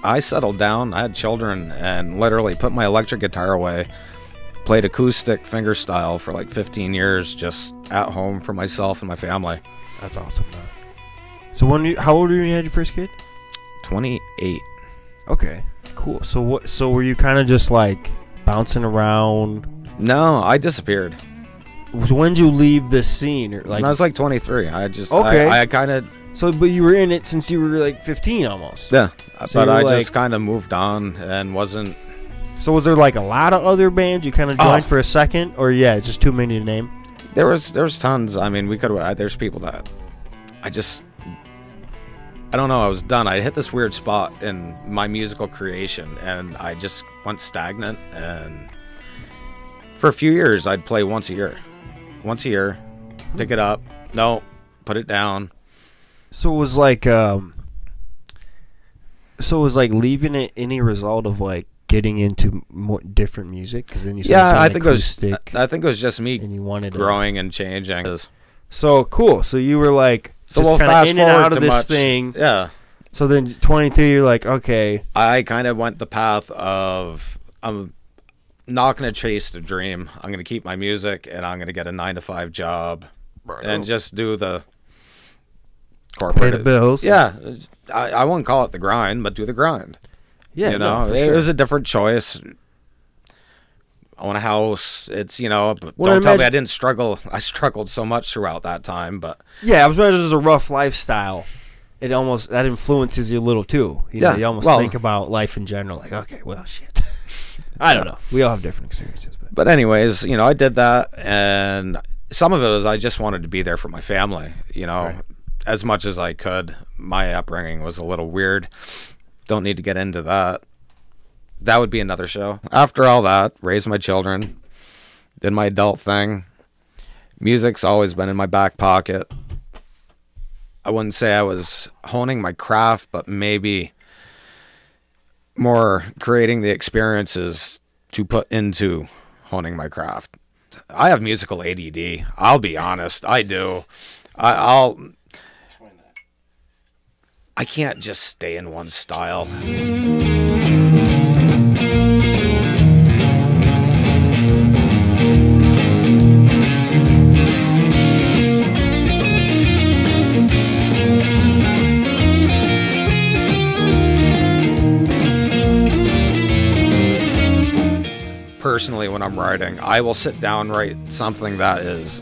I settled down. I had children and literally put my electric guitar away. Played acoustic fingerstyle for like 15 years just at home for myself and my family. That's awesome, man. So how old were you when you had your first kid? 28. Okay, cool. So were you kind of just like bouncing around? No, I disappeared. So when did you leave the scene? Or like When I was like 23. I just okay. I kind of. So, but you were in it since you were like 15 almost. Yeah, So but I like, just kind of moved on and wasn't. So was there like a lot of other bands you kind of joined for a second, or yeah, just too many to name? There was tons. I mean, we could. There's people that I don't know. I was done. I hit this weird spot in my musical creation, and I just went stagnant. And for a few years, I'd play once a year, pick it up, no, put it down. So it was like, leaving it any result of like getting into more different music? Because then you I think it was just me and you wanted growing and changing. So cool. So you were like So just we'll kind of fast in and forward out of to this much. thing. Yeah. So then 23, you're like, okay. I kind of went the path of I'm not going to chase the dream. I'm going to keep my music, and I'm going to get a 9-to-5 job and just do the corporate. Pay the bills. Yeah. I wouldn't call it the grind, but do the grind. Yeah, you know, no, it sure. was a different choice. Own a house. It's, but Well, don't tell me I didn't struggle. I struggled so much throughout that time, but yeah, I was imagining it was a rough lifestyle. It almost that influences you a little too. You almost think about life in general, like, okay, well, shit. I don't know. We all have different experiences, but anyways, I did that, and some of it was I just wanted to be there for my family. Right. As much as I could. My upbringing was a little weird. Don't need to get into that. That would be another show. After all that, raised my children, did my adult thing. Music's always been in my back pocket. I wouldn't say I was honing my craft, but maybe more creating the experiences to put into honing my craft. I have musical ADD. I'll be honest. I do. I can't just stay in one style. Personally, when I'm writing, I will sit down, write something that is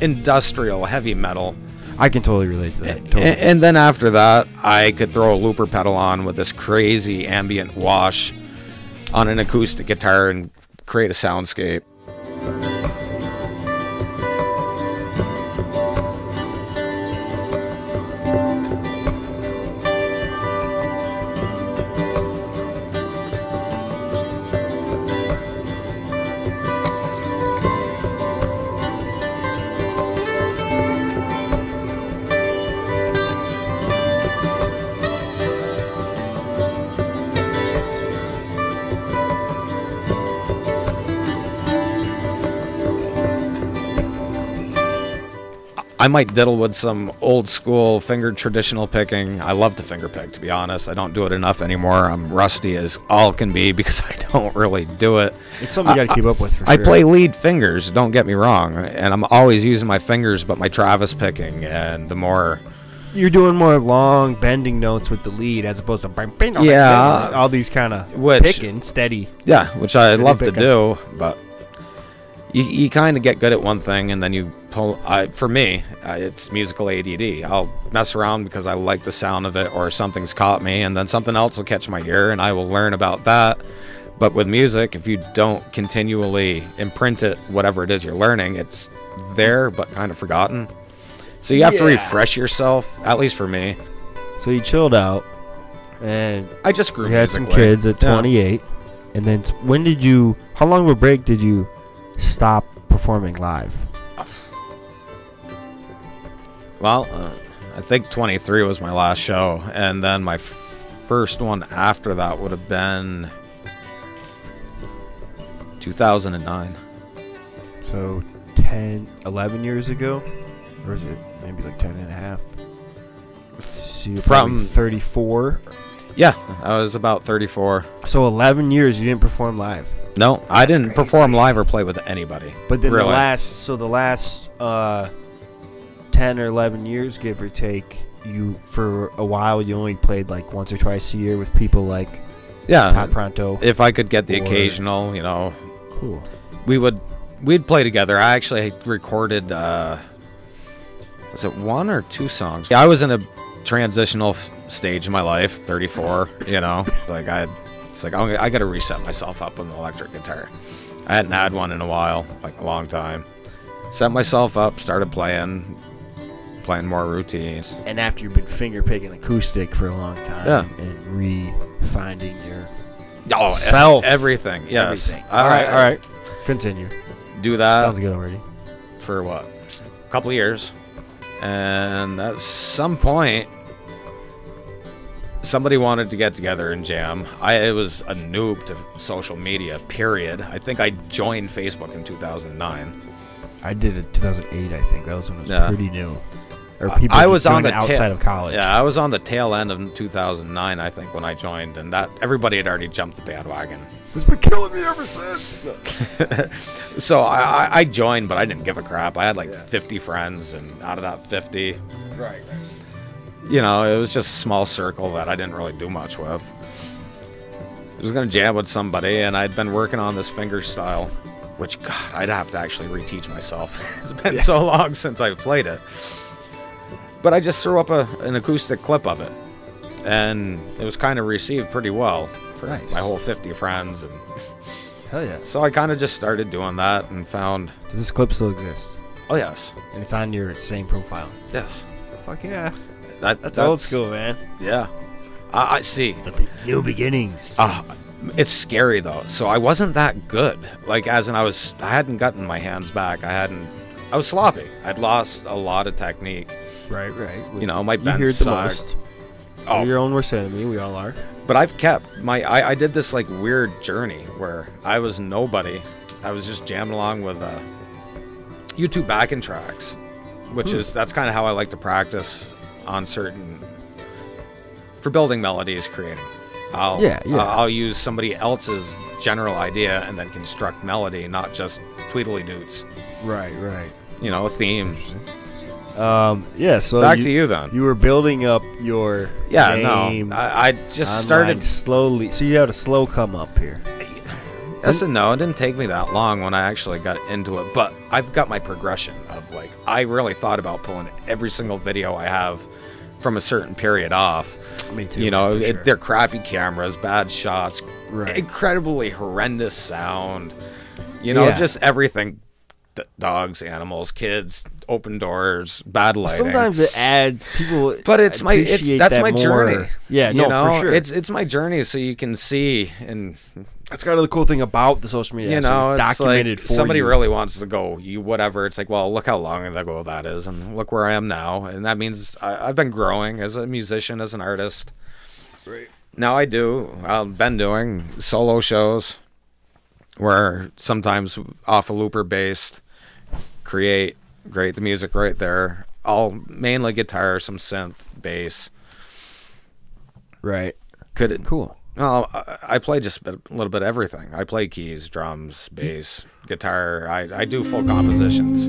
industrial, heavy metal. I can totally relate to that. Totally. And then after that, I could throw a looper pedal on with this crazy ambient wash on an acoustic guitar and create a soundscape. I might diddle with some old school fingered traditional picking. I love to finger pick, to be honest. I don't do it enough anymore. I'm rusty as all can be because I don't really do it. It's something you got to keep up with, for sure. I play lead fingers, don't get me wrong, and I'm always using my fingers, but my Travis picking, and the more... You're doing more long bending notes with the lead as opposed to yeah, all these kind of picking steady. Yeah, which I love picking. to do, but you kind of get good at one thing, and then you pull. For me, it's musical ADD. I'll mess around because I like the sound of it, or something's caught me, and then something else will catch my ear, and I will learn about that. But with music, if you don't continually imprint it, whatever it is you're learning, it's there but kind of forgotten. So you have to refresh yourself, at least for me. So you chilled out, and I just grew. You had some kids at 28, and then when did you? How long of a break did you stop performing live? Well, I think 23 was my last show, and then my first one after that would have been 2009. So 10, 11 years ago? Or is it maybe like 10 and a half? So you're From 34? Yeah, I was about 34. So 11 years you didn't perform live. No, I didn't perform live or play with anybody. But then really. the last 10 or 11 years, give or take, you for a while you only played like once or twice a year with people like Pat Pronto. If I could get the occasional, you know. Cool. We'd play together. I actually recorded was it 1 or 2 songs? Yeah, I was in a transitional stage in my life, 34, you know. Like I got to reset myself up with an electric guitar. I hadn't had one in a while, like a long time. Set myself up, started playing more routines. And after you've been finger picking acoustic for a long time, and re-finding your self, everything. Yes. Everything. All right. Continue. Do that. Sounds good already. For what? A couple of years, and at some point, somebody wanted to get together and jam. I was a noob to social media, period. I think I joined Facebook in 2009. I did it 2008, I think. That was when it was pretty new. Or people I was on the outside of college. Yeah, I was on the tail end of 2009, I think, when I joined, and that everybody had already jumped the bandwagon. It's been killing me ever since. So I joined, but I didn't give a crap. I had like 50 friends, and out of that 50... Right. You know, it was just a small circle that I didn't really do much with. I was going to jam with somebody, and I'd been working on this finger style, which, God, I'd have to actually reteach myself. It's been so long since I've played it. But I just threw up an acoustic clip of it, and it was kind of received pretty well for my whole 50 friends. And hell yeah. So I kind of just started doing that and found... Does this clip still exist? Oh, yes. And it's on your same profile? Yes. Fuck yeah. That's old school, man. Yeah. I see. The new beginnings. It's scary, though. So I wasn't that good. Like, as in I hadn't gotten my hands back. I was sloppy. I'd lost a lot of technique. Right. You know, my bend You hear the sucked. most. Oh. You're your own worst enemy. We all are. But I've kept I did this, like, weird journey where I was nobody. I was just jamming along with YouTube backing tracks, which that's kind of how I like to practice on certain... For building melodies, creating. I'll use somebody else's general idea and then construct melody, not just tweedly-doots. Right. You know, a theme. So back to you then. You were building up your name. No, I just started slowly. So you had a slow come up here. Yes and no. It didn't take me that long when I actually got into it, but I've got my progression of, like, I really thought about pulling every single video I have from a certain period off. Me too. You know, they're crappy cameras, bad shots, incredibly horrendous sound. You know, just everything. Dogs, animals, kids, open doors, bad lighting. Sometimes it adds people, but that's my journey. Yeah, no, for sure. It's my journey, so you can see, and that's kind of the cool thing about the social media. You know, it's documented like for somebody you. Really wants to go, whatever. It's like, well, look how long ago that is, and look where I am now, and that means I've been growing as a musician, as an artist. Right now, I've been doing solo shows, where sometimes off a looper based. Create the music right there. All mainly guitar, some synth, bass. Right. Cool. Well, I play just a little bit of everything. I play keys, drums, bass, guitar. I do full compositions.